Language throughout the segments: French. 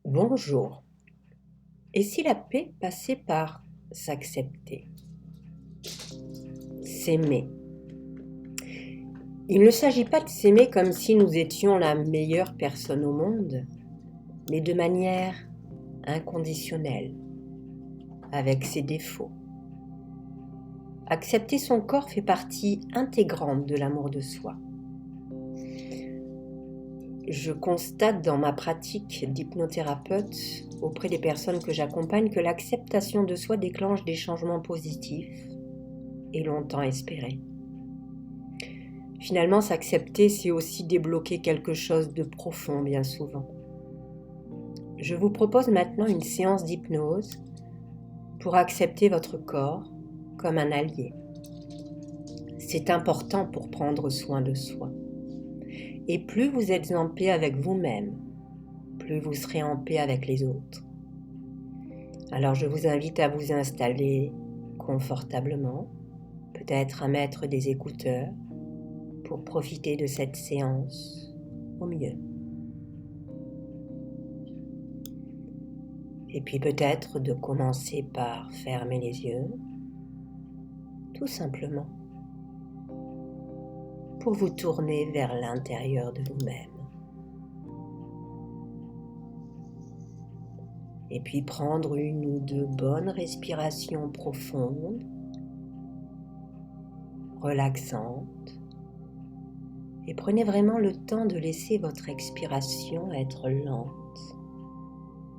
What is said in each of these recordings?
Bonjour. Et si la paix passait par s'accepter, s'aimer? Il ne s'agit pas de s'aimer comme si nous étions la meilleure personne au monde, mais de manière inconditionnelle, avec ses défauts. Accepter son corps fait partie intégrante de l'amour de soi. Je constate dans ma pratique d'hypnothérapeute auprès des personnes que j'accompagne que l'acceptation de soi déclenche des changements positifs et longtemps espérés. Finalement, s'accepter, c'est aussi débloquer quelque chose de profond bien souvent. Je vous propose maintenant une séance d'hypnose pour accepter votre corps comme un allié. C'est important pour prendre soin de soi. Et plus vous êtes en paix avec vous-même, plus vous serez en paix avec les autres. Alors je vous invite à vous installer confortablement, peut-être à mettre des écouteurs pour profiter de cette séance au mieux. Et puis peut-être de commencer par fermer les yeux, tout simplement, pour vous tourner vers l'intérieur de vous-même. Et puis prendre une ou deux bonnes respirations profondes, relaxantes. Et prenez vraiment le temps de laisser votre expiration être lente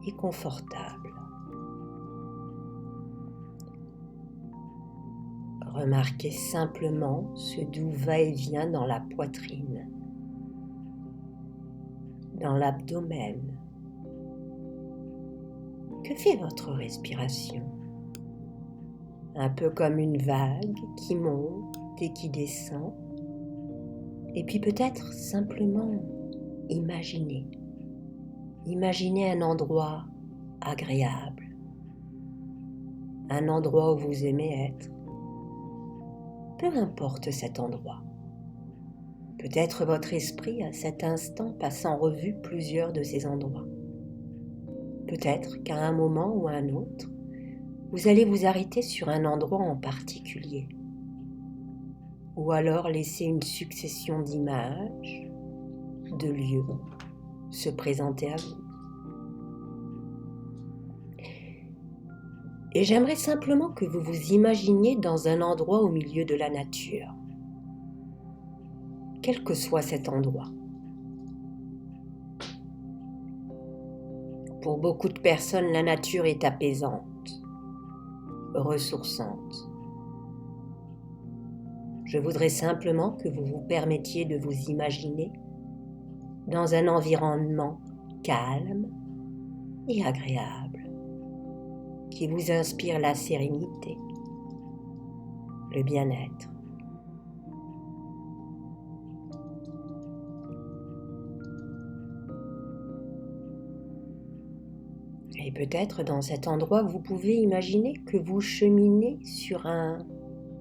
et confortable. Remarquez simplement ce doux va-et-vient dans la poitrine, dans l'abdomen. Que fait votre respiration? Un peu comme une vague qui monte et qui descend. Et puis peut-être simplement imaginer un endroit agréable, un endroit où vous aimez être. Peu importe cet endroit. Peut-être votre esprit à cet instant passe en revue plusieurs de ces endroits. Peut-être qu'à un moment ou à un autre, vous allez vous arrêter sur un endroit en particulier. Ou alors laisser une succession d'images, de lieux se présenter à vous. Et j'aimerais simplement que vous vous imaginiez dans un endroit au milieu de la nature, quel que soit cet endroit. Pour beaucoup de personnes, la nature est apaisante, ressourçante. Je voudrais simplement que vous vous permettiez de vous imaginer dans un environnement calme et agréable, qui vous inspire la sérénité, le bien-être. Et peut-être dans cet endroit, vous pouvez imaginer que vous cheminez sur un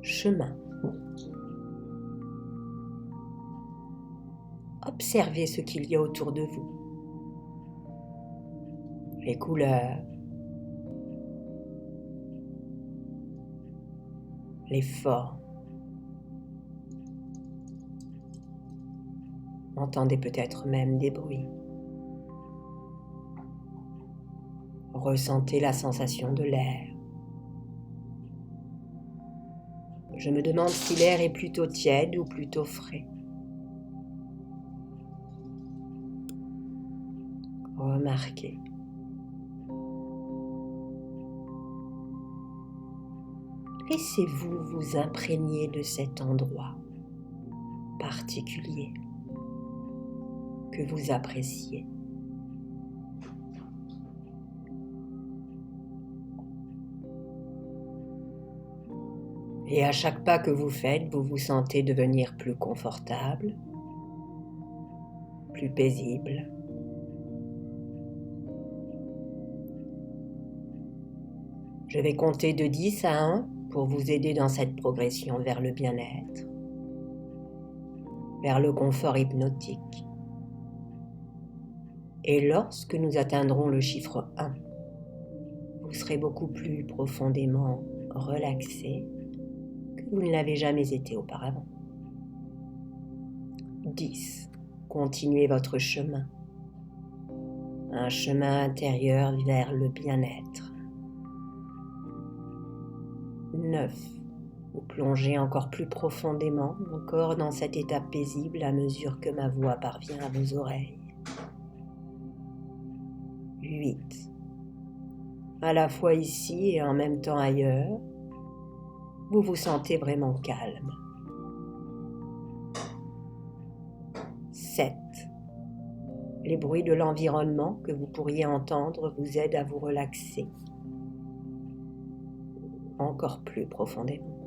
chemin. Observez ce qu'il y a autour de vous. Les couleurs, les formes. Entendez peut-être même des bruits. Ressentez la sensation de l'air. Je me demande si l'air est plutôt tiède ou plutôt frais. Remarquez. Laissez-vous vous imprégner de cet endroit particulier que vous appréciez. Et à chaque pas que vous faites, vous vous sentez devenir plus confortable, plus paisible. Je vais compter de 10 à 1 pour vous aider dans cette progression vers le bien-être, vers le confort hypnotique. Et lorsque nous atteindrons le chiffre 1, vous serez beaucoup plus profondément relaxé que vous ne l'avez jamais été auparavant. 10. Continuez votre chemin. Un chemin intérieur vers le bien-être. 9. Vous plongez encore plus profondément, encore dans cet état paisible à mesure que ma voix parvient à vos oreilles. 8. À la fois ici et en même temps ailleurs, vous vous sentez vraiment calme. 7. Les bruits de l'environnement que vous pourriez entendre vous aident à vous relaxer encore plus profondément.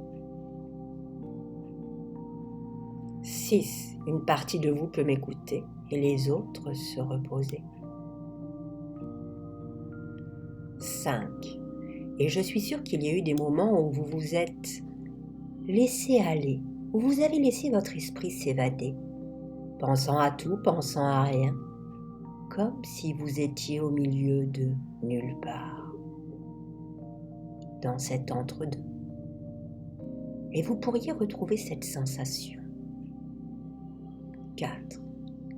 6. Une partie de vous peut m'écouter et les autres se reposer. 5. Et je suis sûre qu'il y a eu des moments où vous vous êtes laissé aller, où vous avez laissé votre esprit s'évader, pensant à tout, pensant à rien, comme si vous étiez au milieu de nulle part, dans cet entre-deux. Et vous pourriez retrouver cette sensation. 4.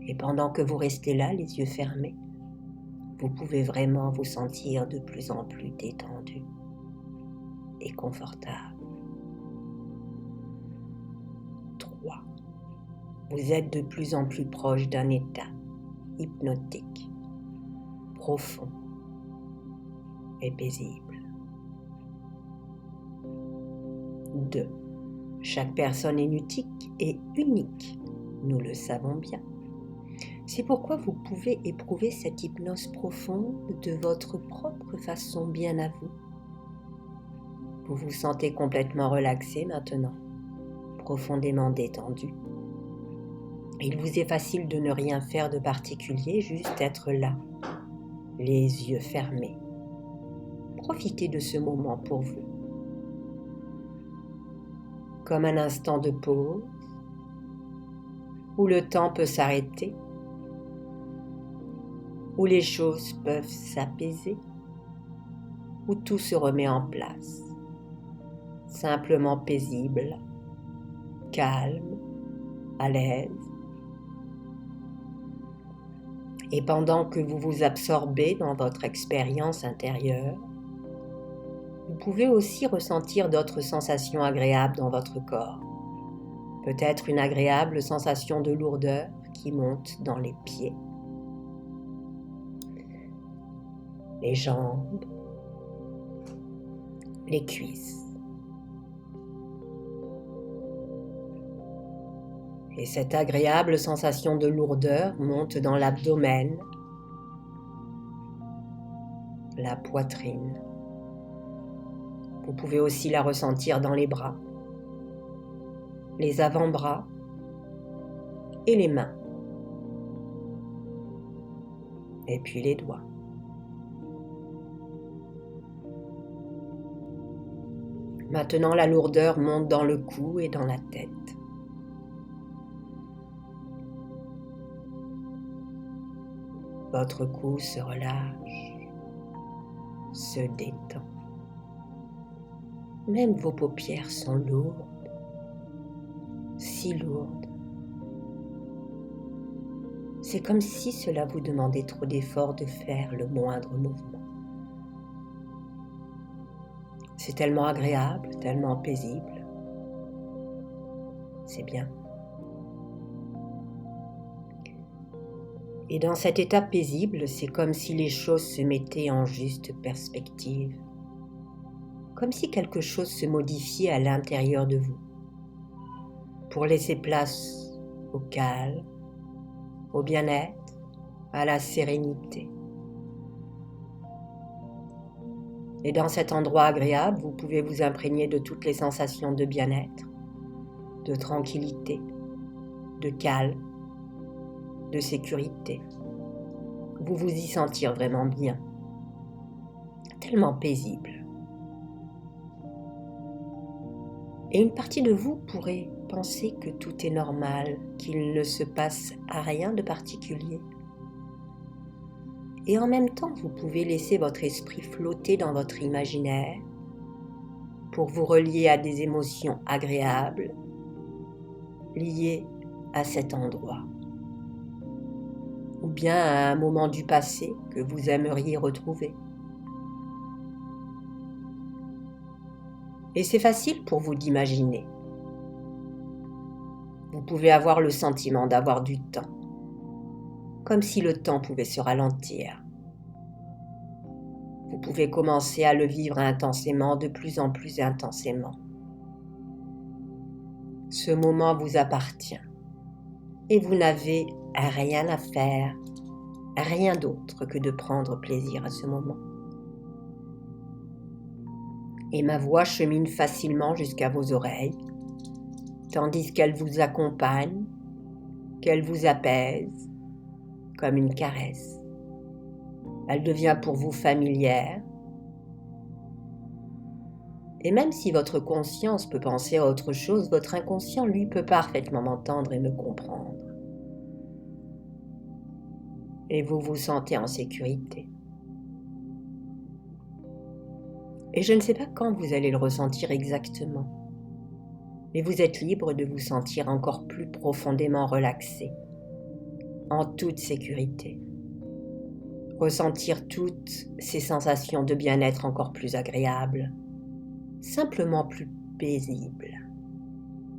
Et pendant que vous restez là, les yeux fermés, vous pouvez vraiment vous sentir de plus en plus détendu et confortable. 3. Vous êtes de plus en plus proche d'un état hypnotique, profond et paisible. 2. Chaque personne est unique, nous le savons bien. C'est pourquoi vous pouvez éprouver cette hypnose profonde de votre propre façon bien à vous. Vous vous sentez complètement relaxé maintenant, profondément détendu. Il vous est facile de ne rien faire de particulier, juste être là, les yeux fermés. Profitez de ce moment pour vous. Comme un instant de pause, où le temps peut s'arrêter, où les choses peuvent s'apaiser, où tout se remet en place, simplement paisible, calme, à l'aise. Et pendant que vous vous absorbez dans votre expérience intérieure, vous pouvez aussi ressentir d'autres sensations agréables dans votre corps. Peut-être une agréable sensation de lourdeur qui monte dans les pieds, les jambes, les cuisses. Et cette agréable sensation de lourdeur monte dans l'abdomen, la poitrine. Vous pouvez aussi la ressentir dans les bras, les avant-bras et les mains. Et puis les doigts. Maintenant, la lourdeur monte dans le cou et dans la tête. Votre cou se relâche, se détend. Même vos paupières sont lourdes, si lourdes. C'est comme si cela vous demandait trop d'efforts de faire le moindre mouvement. C'est tellement agréable, tellement paisible. C'est bien. Et dans cet état paisible, c'est comme si les choses se mettaient en juste perspective. Comme si quelque chose se modifiait à l'intérieur de vous. Pour laisser place au calme, au bien-être, à la sérénité. Et dans cet endroit agréable, vous pouvez vous imprégner de toutes les sensations de bien-être, de tranquillité, de calme, de sécurité. Vous vous y sentir vraiment bien, tellement paisible. Et une partie de vous pourrait penser que tout est normal, qu'il ne se passe rien de particulier. Et en même temps, vous pouvez laisser votre esprit flotter dans votre imaginaire pour vous relier à des émotions agréables liées à cet endroit, ou bien à un moment du passé que vous aimeriez retrouver. Et c'est facile pour vous d'imaginer. Vous pouvez avoir le sentiment d'avoir du temps, comme si le temps pouvait se ralentir. Vous pouvez commencer à le vivre intensément, de plus en plus intensément. Ce moment vous appartient et vous n'avez rien à faire, rien d'autre que de prendre plaisir à ce moment. Et ma voix chemine facilement jusqu'à vos oreilles, tandis qu'elle vous accompagne, qu'elle vous apaise, comme une caresse. Elle devient pour vous familière. Et même si votre conscience peut penser à autre chose, votre inconscient, lui, peut parfaitement m'entendre et me comprendre. Et vous vous sentez en sécurité. Et je ne sais pas quand vous allez le ressentir exactement, mais vous êtes libre de vous sentir encore plus profondément relaxé, en toute sécurité. Ressentir toutes ces sensations de bien-être encore plus agréables, simplement plus paisibles.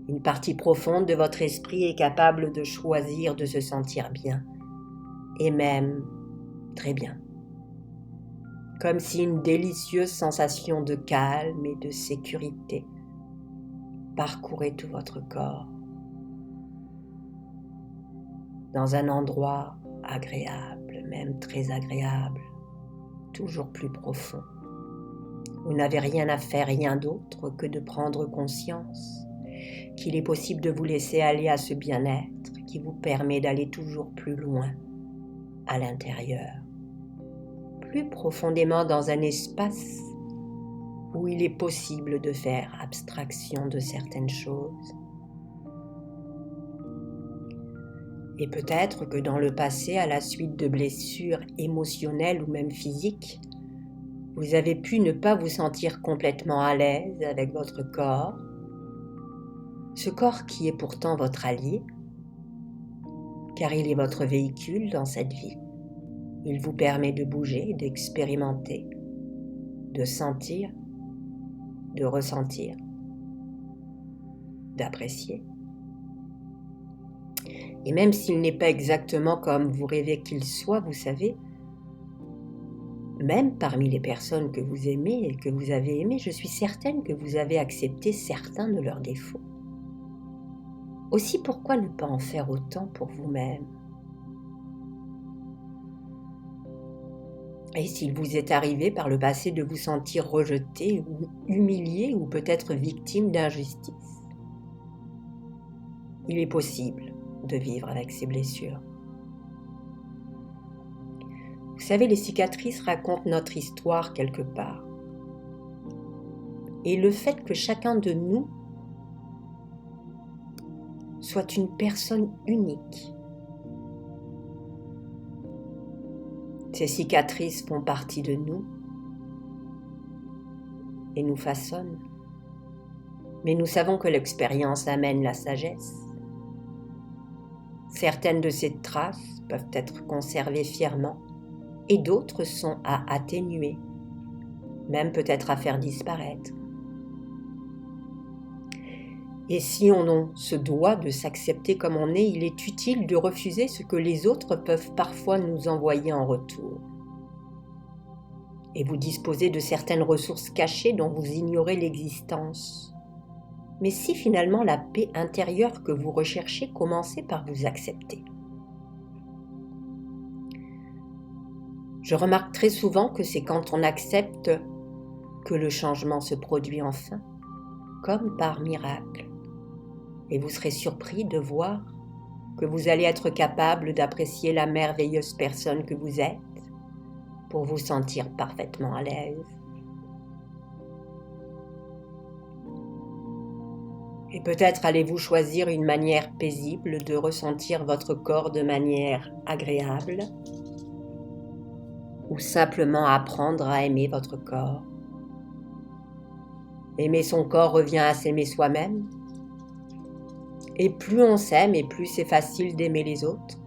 Une partie profonde de votre esprit est capable de choisir de se sentir bien, et même très bien. Comme si une délicieuse sensation de calme et de sécurité parcourait tout votre corps, dans un endroit agréable, même très agréable, toujours plus profond. Vous n'avez rien à faire, rien d'autre que de prendre conscience qu'il est possible de vous laisser aller à ce bien-être qui vous permet d'aller toujours plus loin à l'intérieur, plus profondément dans un espace où il est possible de faire abstraction de certaines choses. Et peut-être que dans le passé, à la suite de blessures émotionnelles ou même physiques, vous avez pu ne pas vous sentir complètement à l'aise avec votre corps, ce corps qui est pourtant votre allié, car il est votre véhicule dans cette vie. Il vous permet de bouger, d'expérimenter, de sentir, de ressentir, d'apprécier. Et même s'il n'est pas exactement comme vous rêvez qu'il soit, vous savez, même parmi les personnes que vous aimez et que vous avez aimées, je suis certaine que vous avez accepté certains de leurs défauts. Aussi, pourquoi ne pas en faire autant pour vous-même ? Et s'il vous est arrivé par le passé de vous sentir rejeté ou humilié ou peut-être victime d'injustice, il est possible de vivre avec ces blessures. Vous savez, les cicatrices racontent notre histoire quelque part. Et le fait que chacun de nous soit une personne unique. Ces cicatrices font partie de nous et nous façonnent. Mais nous savons que l'expérience amène la sagesse. Certaines de ces traces peuvent être conservées fièrement et d'autres sont à atténuer, même peut-être à faire disparaître. Et si on se doit de s'accepter comme on est, il est utile de refuser ce que les autres peuvent parfois nous envoyer en retour. Et vous disposez de certaines ressources cachées dont vous ignorez l'existence. Mais si finalement la paix intérieure que vous recherchez commençait par vous accepter. Je remarque très souvent que c'est quand on accepte que le changement se produit enfin, comme par miracle. Et vous serez surpris de voir que vous allez être capable d'apprécier la merveilleuse personne que vous êtes pour vous sentir parfaitement à l'aise. Et peut-être allez-vous choisir une manière paisible de ressentir votre corps de manière agréable, ou simplement apprendre à aimer votre corps. Aimer son corps revient à s'aimer soi-même. Et plus on s'aime, et plus c'est facile d'aimer les autres.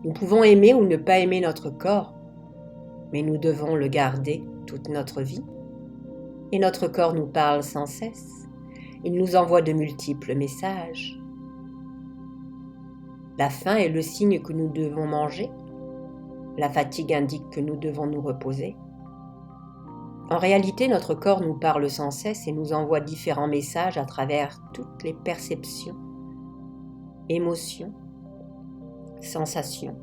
Nous pouvons aimer ou ne pas aimer notre corps, mais nous devons le garder toute notre vie. Et notre corps nous parle sans cesse. Il nous envoie de multiples messages. La faim est le signe que nous devons manger. La fatigue indique que nous devons nous reposer. En réalité, notre corps nous parle sans cesse et nous envoie différents messages à travers toutes les perceptions, émotions, sensations.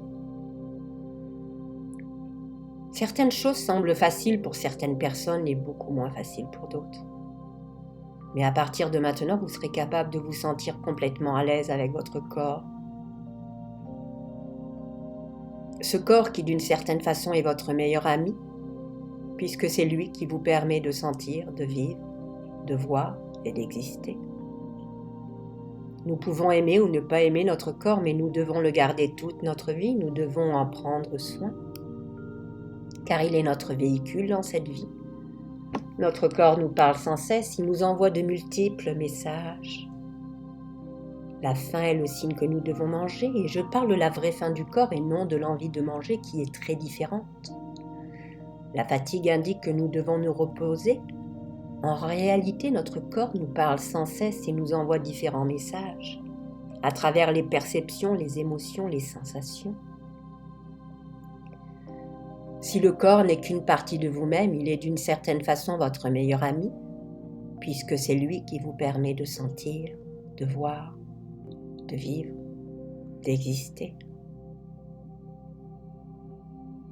Certaines choses semblent faciles pour certaines personnes et beaucoup moins faciles pour d'autres. Mais à partir de maintenant, vous serez capable de vous sentir complètement à l'aise avec votre corps. Ce corps qui d'une certaine façon est votre meilleur ami, puisque c'est lui qui vous permet de sentir, de vivre, de voir et d'exister. Nous pouvons aimer ou ne pas aimer notre corps, mais nous devons le garder toute notre vie, nous devons en prendre soin, car il est notre véhicule dans cette vie. Notre corps nous parle sans cesse, il nous envoie de multiples messages. La faim est le signe que nous devons manger, et je parle de la vraie faim du corps et non de l'envie de manger qui est très différente. La fatigue indique que nous devons nous reposer. En réalité, notre corps nous parle sans cesse et nous envoie différents messages, à travers les perceptions, les émotions, les sensations. Si le corps n'est qu'une partie de vous-même, il est d'une certaine façon votre meilleur ami, puisque c'est lui qui vous permet de sentir, de voir, de vivre, d'exister.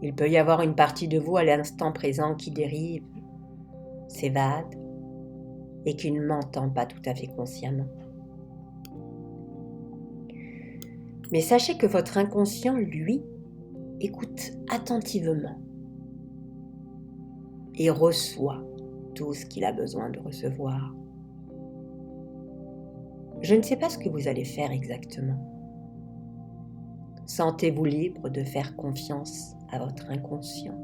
Il peut y avoir une partie de vous à l'instant présent qui dérive, s'évade et qui ne m'entend pas tout à fait consciemment. Mais sachez que votre inconscient, lui, écoute attentivement et reçoit tout ce qu'il a besoin de recevoir. Je ne sais pas ce que vous allez faire exactement. Sentez-vous libre de faire confiance à votre inconscient.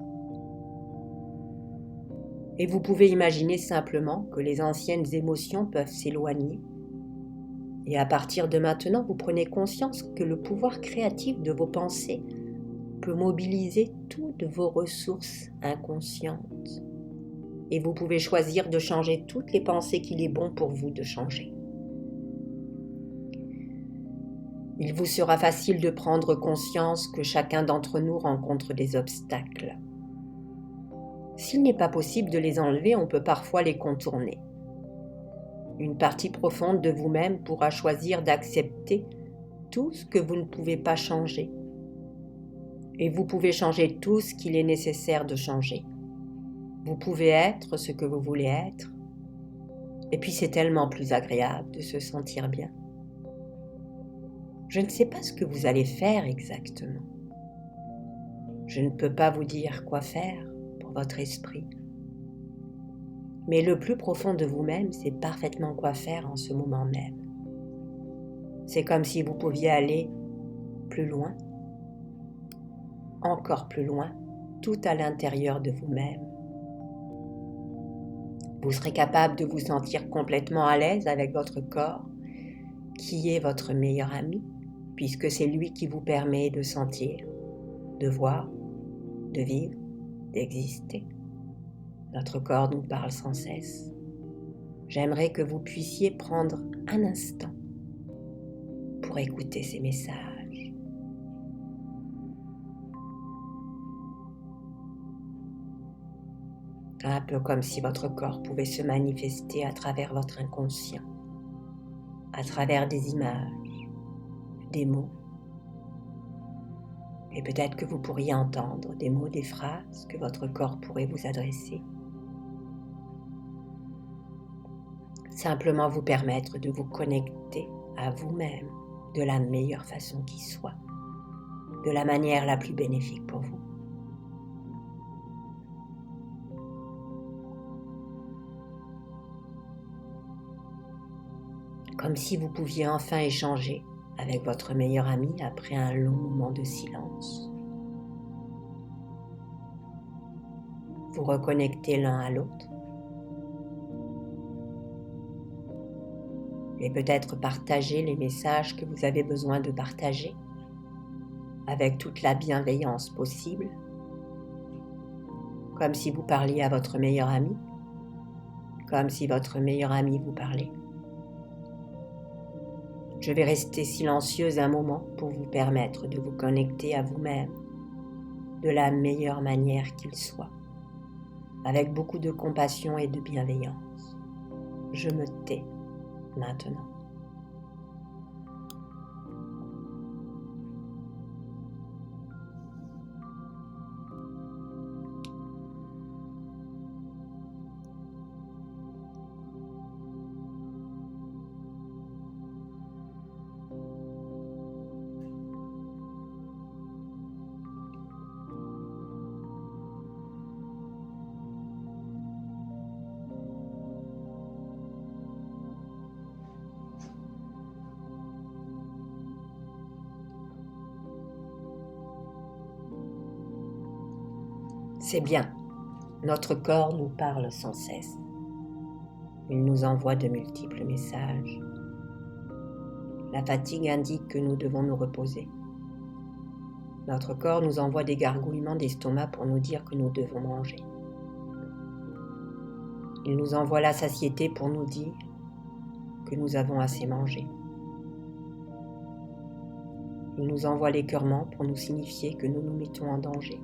Et vous pouvez imaginer simplement que les anciennes émotions peuvent s'éloigner. Et à partir de maintenant, vous prenez conscience que le pouvoir créatif de vos pensées peut mobiliser toutes vos ressources inconscientes. Et vous pouvez choisir de changer toutes les pensées qu'il est bon pour vous de changer. Il vous sera facile de prendre conscience que chacun d'entre nous rencontre des obstacles. S'il n'est pas possible de les enlever, on peut parfois les contourner. Une partie profonde de vous-même pourra choisir d'accepter tout ce que vous ne pouvez pas changer. Et vous pouvez changer tout ce qu'il est nécessaire de changer. Vous pouvez être ce que vous voulez être. Et puis c'est tellement plus agréable de se sentir bien. Je ne sais pas ce que vous allez faire exactement. Je ne peux pas vous dire quoi faire pour votre esprit. Mais le plus profond de vous-même sait parfaitement quoi faire en ce moment même. C'est comme si vous pouviez aller plus loin, encore plus loin, tout à l'intérieur de vous-même. Vous serez capable de vous sentir complètement à l'aise avec votre corps, qui est votre meilleur ami, puisque c'est lui qui vous permet de sentir, de voir, de vivre, d'exister. Notre corps nous parle sans cesse. J'aimerais que vous puissiez prendre un instant pour écouter ces messages. Un peu comme si votre corps pouvait se manifester à travers votre inconscient, à travers des images, des mots. Et peut-être que vous pourriez entendre des mots, des phrases que votre corps pourrait vous adresser. Simplement vous permettre de vous connecter à vous-même de la meilleure façon qui soit, de la manière la plus bénéfique pour vous. Comme si vous pouviez enfin échanger avec votre meilleur ami après un long moment de silence. vous reconnecter l'un à l'autre et peut-être partager les messages que vous avez besoin de partager avec toute la bienveillance possible, comme si vous parliez à votre meilleur ami, comme si votre meilleur ami vous parlait. Je vais rester silencieuse un moment pour vous permettre de vous connecter à vous-même de la meilleure manière qu'il soit, avec beaucoup de compassion et de bienveillance. Je me tais maintenant. C'est bien, notre corps nous parle sans cesse. Il nous envoie de multiples messages. La fatigue indique que nous devons nous reposer. Notre corps nous envoie des gargouillements d'estomac pour nous dire que nous devons manger. Il nous envoie la satiété pour nous dire que nous avons assez mangé. Il nous envoie l'écœurement pour nous signifier que nous nous mettons en danger.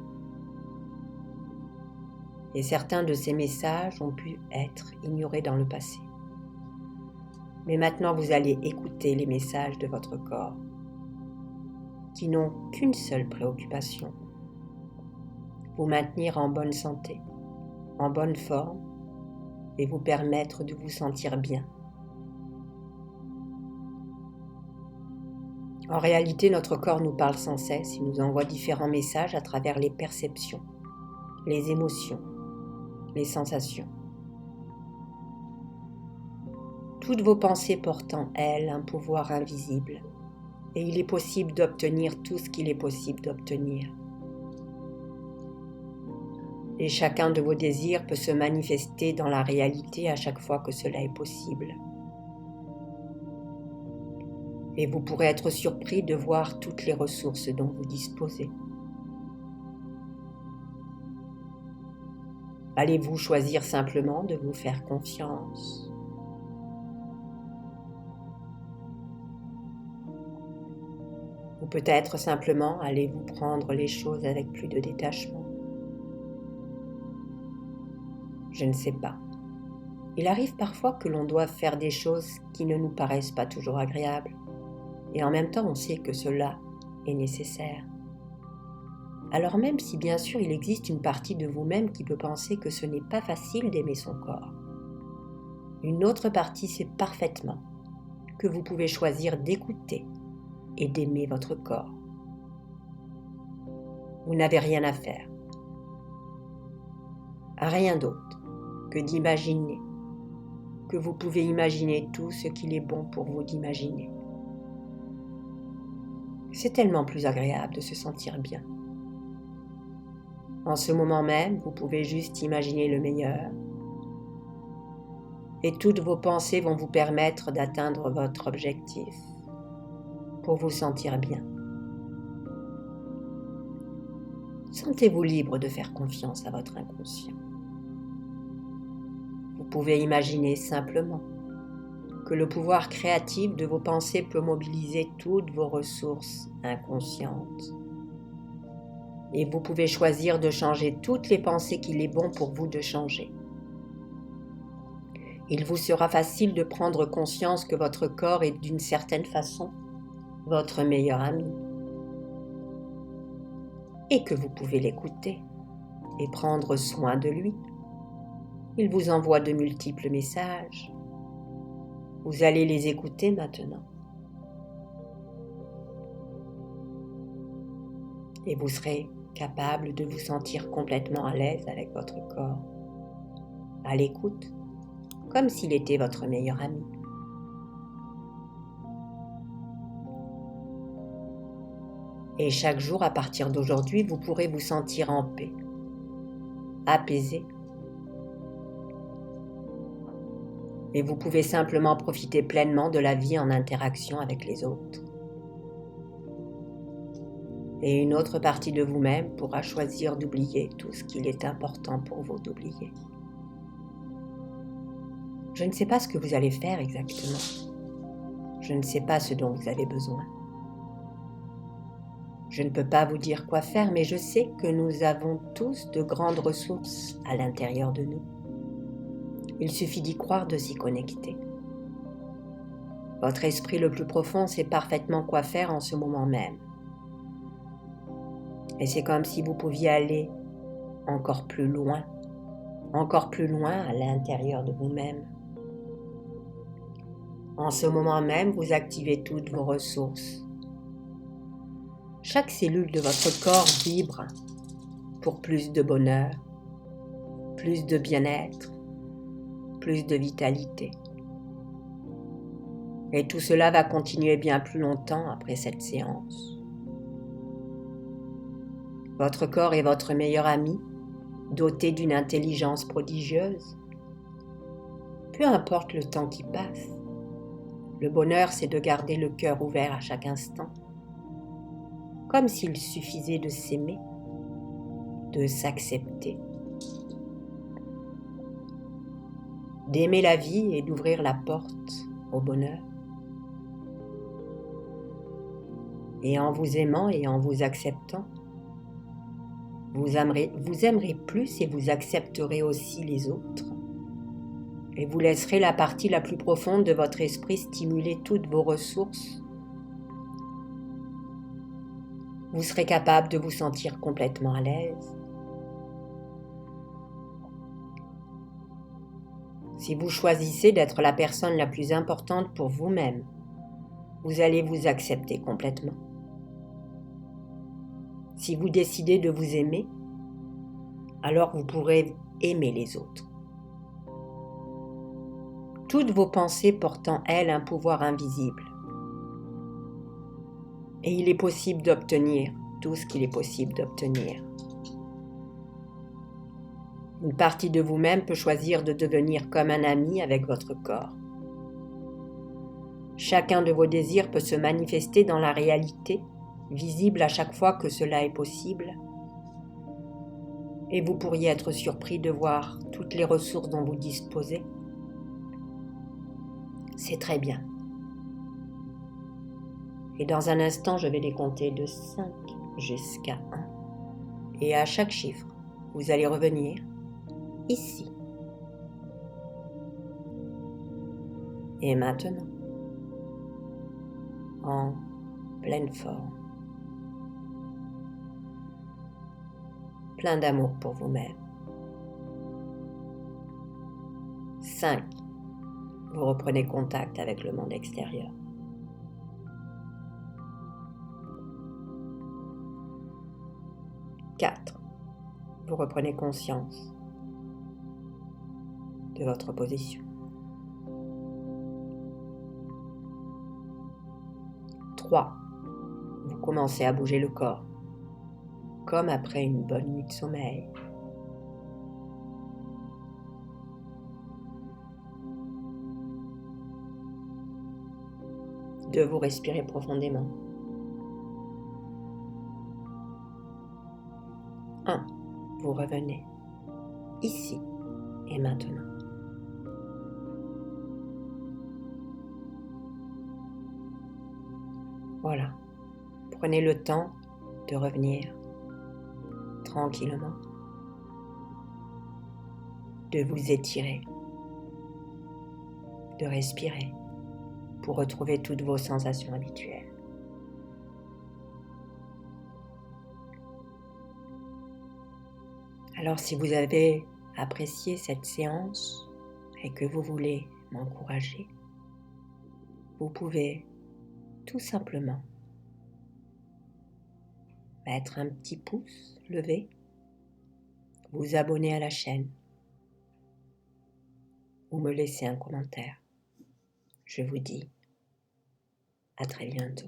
Et certains de ces messages ont pu être ignorés dans le passé. Mais maintenant, vous allez écouter les messages de votre corps, qui n'ont qu'une seule préoccupation, vous maintenir en bonne santé, en bonne forme, et vous permettre de vous sentir bien. En réalité, notre corps nous parle sans cesse, il nous envoie différents messages à travers les perceptions, les émotions, les sensations. Toutes vos pensées portent en elles un pouvoir invisible, et il est possible d'obtenir tout ce qu'il est possible d'obtenir. Et chacun de vos désirs peut se manifester dans la réalité à chaque fois que cela est possible. Et vous pourrez être surpris de voir toutes les ressources dont vous disposez. Allez-vous choisir simplement de vous faire confiance ? Ou peut-être simplement allez-vous prendre les choses avec plus de détachement ? Je ne sais pas. Il arrive parfois que l'on doive faire des choses qui ne nous paraissent pas toujours agréables, et en même temps on sait que cela est nécessaire. Alors même si bien sûr il existe une partie de vous-même qui peut penser que ce n'est pas facile d'aimer son corps, une autre partie sait parfaitement que vous pouvez choisir d'écouter et d'aimer votre corps. Vous n'avez rien à faire, rien d'autre que d'imaginer, que vous pouvez imaginer tout ce qu'il est bon pour vous d'imaginer. C'est tellement plus agréable de se sentir bien. En ce moment même, vous pouvez juste imaginer le meilleur, et toutes vos pensées vont vous permettre d'atteindre votre objectif pour vous sentir bien. Sentez-vous libre de faire confiance à votre inconscient. Vous pouvez imaginer simplement que le pouvoir créatif de vos pensées peut mobiliser toutes vos ressources inconscientes. Et vous pouvez choisir de changer toutes les pensées qu'il est bon pour vous de changer. Il vous sera facile de prendre conscience que votre corps est d'une certaine façon votre meilleur ami et que vous pouvez l'écouter et prendre soin de lui. Il vous envoie de multiples messages. Vous allez les écouter maintenant. Et vous serez capable de vous sentir complètement à l'aise avec votre corps, à l'écoute, comme s'il était votre meilleur ami. Et chaque jour, à partir d'aujourd'hui, vous pourrez vous sentir en paix, apaisé. Et vous pouvez simplement profiter pleinement de la vie en interaction avec les autres. Et une autre partie de vous-même pourra choisir d'oublier tout ce qu'il est important pour vous d'oublier. Je ne sais pas ce que vous allez faire exactement. Je ne sais pas ce dont vous avez besoin. Je ne peux pas vous dire quoi faire, mais je sais que nous avons tous de grandes ressources à l'intérieur de nous. Il suffit d'y croire, de s'y connecter. Votre esprit le plus profond sait parfaitement quoi faire en ce moment même. Et c'est comme si vous pouviez aller encore plus loin à l'intérieur de vous-même. En ce moment même, vous activez toutes vos ressources. Chaque cellule de votre corps vibre pour plus de bonheur, plus de bien-être, plus de vitalité. Et tout cela va continuer bien plus longtemps après cette séance. Votre corps est votre meilleur ami, doté d'une intelligence prodigieuse. Peu importe le temps qui passe, le bonheur, c'est de garder le cœur ouvert à chaque instant, comme s'il suffisait de s'aimer, de s'accepter, d'aimer la vie et d'ouvrir la porte au bonheur. Et en vous aimant et en vous acceptant, vous aimerez plus et vous accepterez aussi les autres. Et vous laisserez la partie la plus profonde de votre esprit stimuler toutes vos ressources. Vous serez capable de vous sentir complètement à l'aise. Si vous choisissez d'être la personne la plus importante pour vous-même, vous allez vous accepter complètement. Si vous décidez de vous aimer, alors vous pourrez aimer les autres. Toutes vos pensées portent en elles un pouvoir invisible. Et il est possible d'obtenir tout ce qu'il est possible d'obtenir. Une partie de vous-même peut choisir de devenir comme un ami avec votre corps. Chacun de vos désirs peut se manifester dans la réalité, visible à chaque fois que cela est possible. Et vous pourriez être surpris de voir toutes les ressources dont vous disposez. C'est très bien. Et dans un instant, je vais les compter de 5 jusqu'à 1. Et à chaque chiffre, vous allez revenir ici. Et maintenant, en pleine forme, plein d'amour pour vous-même. 5. Vous reprenez contact avec le monde extérieur. 4. Vous reprenez conscience de votre position. 3. Vous commencez à bouger le corps, comme après une bonne nuit de sommeil. 2. Vous respirez profondément. 1. Vous revenez, ici et maintenant. Voilà, prenez le temps de revenir tranquillement, de vous étirer, de respirer pour retrouver toutes vos sensations habituelles. Alors si vous avez apprécié cette séance et que vous voulez m'encourager, vous pouvez tout simplement mettre un petit pouce levé, vous abonner à la chaîne ou me laisser un commentaire. Je vous dis à très bientôt.